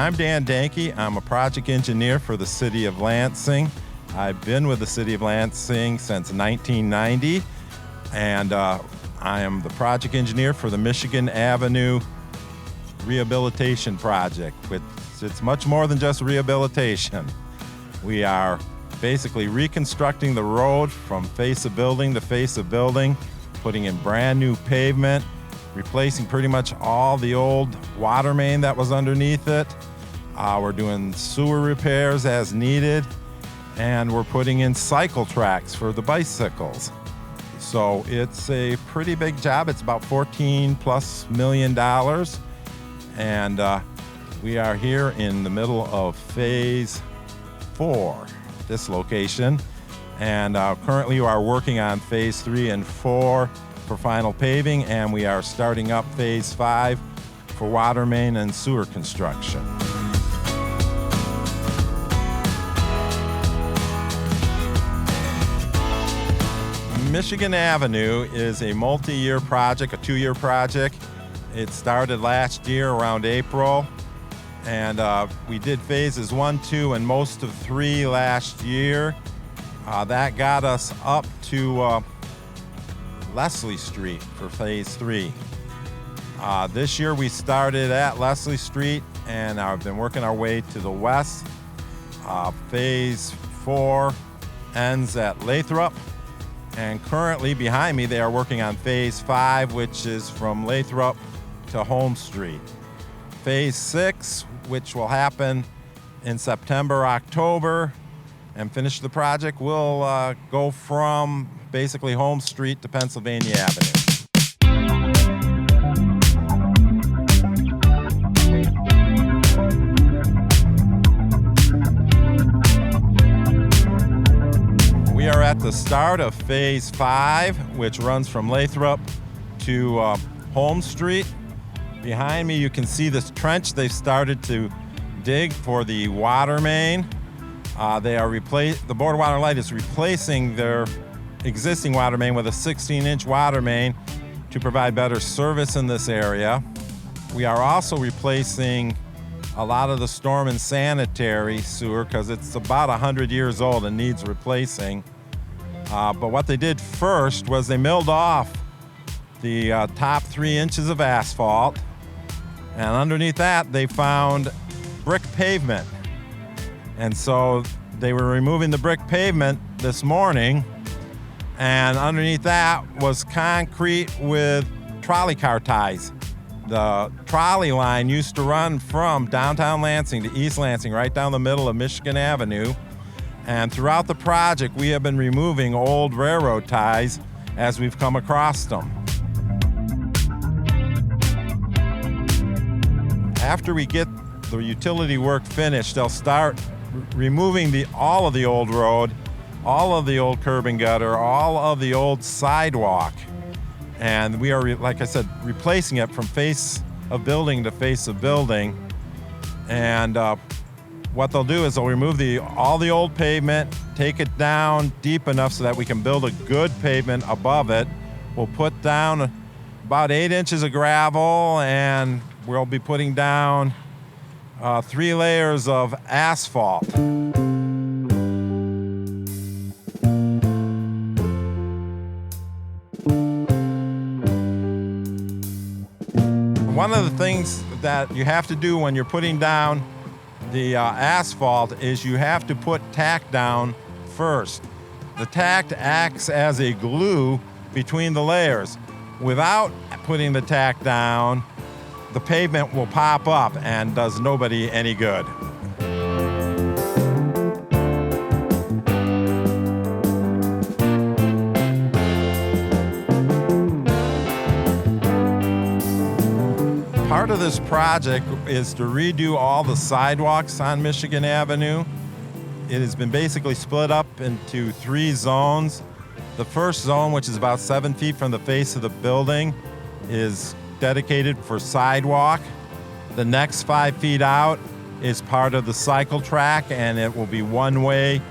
I'm Dan Danke. I'm a project engineer for the City of Lansing. I've been with the City of Lansing since 1990, and I am the project engineer for the Michigan Avenue Rehabilitation Project, which it's much more than just rehabilitation. We are basically reconstructing the road from face of building to face of building, putting in brand new pavement, replacing pretty much all the old water main that was underneath it. We're doing sewer repairs as needed, and we're putting in cycle tracks for the bicycles. So it's a pretty big job. It's about $14+ million. And we are here in the middle of phase 4, this location. And currently we are working on phase 3 and 4 for final paving, and we are starting up phase 5 for water main and sewer construction. Michigan Avenue is a multi-year project, a 2-year project. It started last year around April, and we did phases 1, 2, and most of 3 last year. That got us up to Leslie Street for phase 3. This year we started at Leslie Street and I've been working our way to the west. Phase 4 ends at Lathrop, and currently behind me they are working on phase 5, which is from Lathrop to Home Street. Phase 6, which will happen in September, October, and finish the project, will go from basically Home Street to Pennsylvania Avenue. We are at the start of phase 5, which runs from Lathrop to Home Street. Behind me you can see this trench they've started to dig for the water main. The Board of Water and Light is replacing their existing water main with a 16-inch water main to provide better service in this area. We are also replacing a lot of the storm and sanitary sewer because it's about 100 years old and needs replacing. But what they did first was they milled off the top 3 inches of asphalt, and underneath that they found brick pavement. And so they were removing the brick pavement this morning, and underneath that was concrete with trolley car ties. The trolley line used to run from downtown Lansing to East Lansing, right down the middle of Michigan Avenue. And throughout the project, we have been removing old railroad ties as we've come across them. After we get the utility work finished, they'll start removing all of the old road, all of the old curb and gutter, all of the old sidewalk. And we are, like I said, replacing it from face of building to face of building. And what they'll do is they'll remove all the old pavement, take it down deep enough so that we can build a good pavement above it. We'll put down about 8 inches of gravel, and we'll be putting down 3 layers of asphalt. One of the things that you have to do when you're putting down the asphalt is you have to put tack down first. The tack acts as a glue between the layers. Without putting the tack down, the pavement will pop up and does nobody any good. Part of this project is to redo all the sidewalks on Michigan Avenue. It has been basically split up into 3 zones. The first zone, which is about 7 feet from the face of the building, is dedicated for sidewalk. The next 5 feet out is part of the cycle track, and it will be one way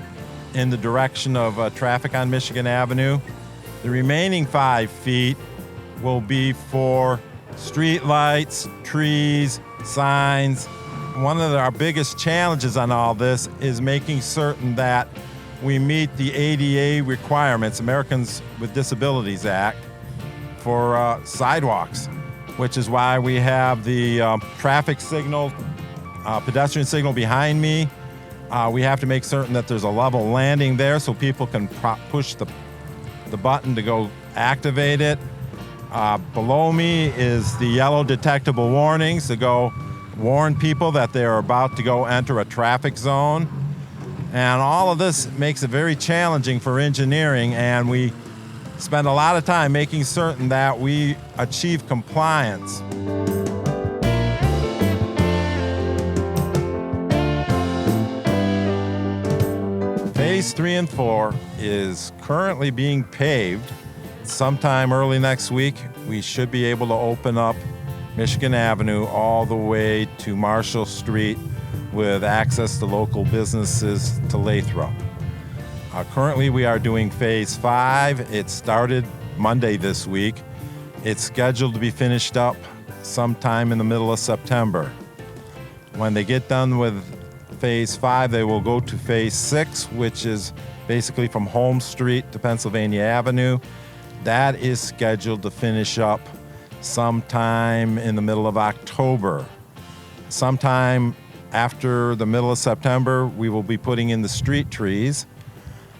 in the direction of traffic on Michigan Avenue. The remaining 5 feet will be for street lights, trees, signs, one of our biggest challenges on all this is making certain that we meet the ADA requirements, Americans with Disabilities Act, for sidewalks, which is why we have the traffic signal, pedestrian signal behind me. We have to make certain that there's a level landing there so people can push the button to go activate it. Below me is the yellow detectable warnings to go warn people that they're about to go enter a traffic zone. And all of this makes it very challenging for engineering, and we spend a lot of time making certain that we achieve compliance. Phase 3 and 4 is currently being paved. Sometime early next week, we should be able to open up Michigan Avenue all the way to Marshall Street with access to local businesses to Lathrop. Currently, we are doing Phase 5. It started Monday this week. It's scheduled to be finished up sometime in the middle of September. When they get done with Phase 5, they will go to Phase 6, which is basically from Holmes Street to Pennsylvania Avenue. That is scheduled to finish up sometime in the middle of October. Sometime after the middle of September, we will be putting in the street trees.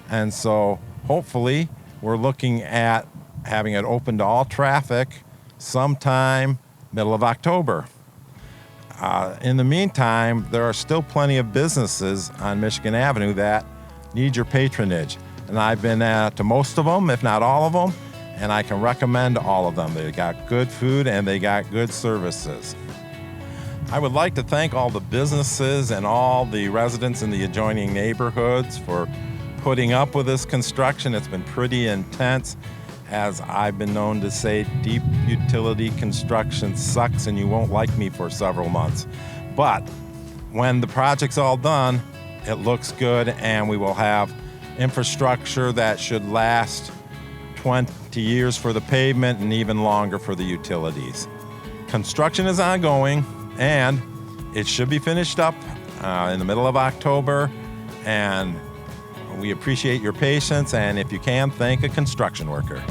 And so hopefully we're looking at having it open to all traffic sometime middle of October. In the meantime, there are still plenty of businesses on Michigan Avenue that need your patronage. And I've been to most of them, if not all of them, and I can recommend all of them. They got good food and they got good services. I would like to thank all the businesses and all the residents in the adjoining neighborhoods for putting up with this construction. It's been pretty intense. As I've been known to say, deep utility construction sucks and you won't like me for several months. But when the project's all done, it looks good and we will have infrastructure that should last 20 years for the pavement and even longer for the utilities. Construction is ongoing and it should be finished up in the middle of October, and we appreciate your patience, and if you can, thank a construction worker.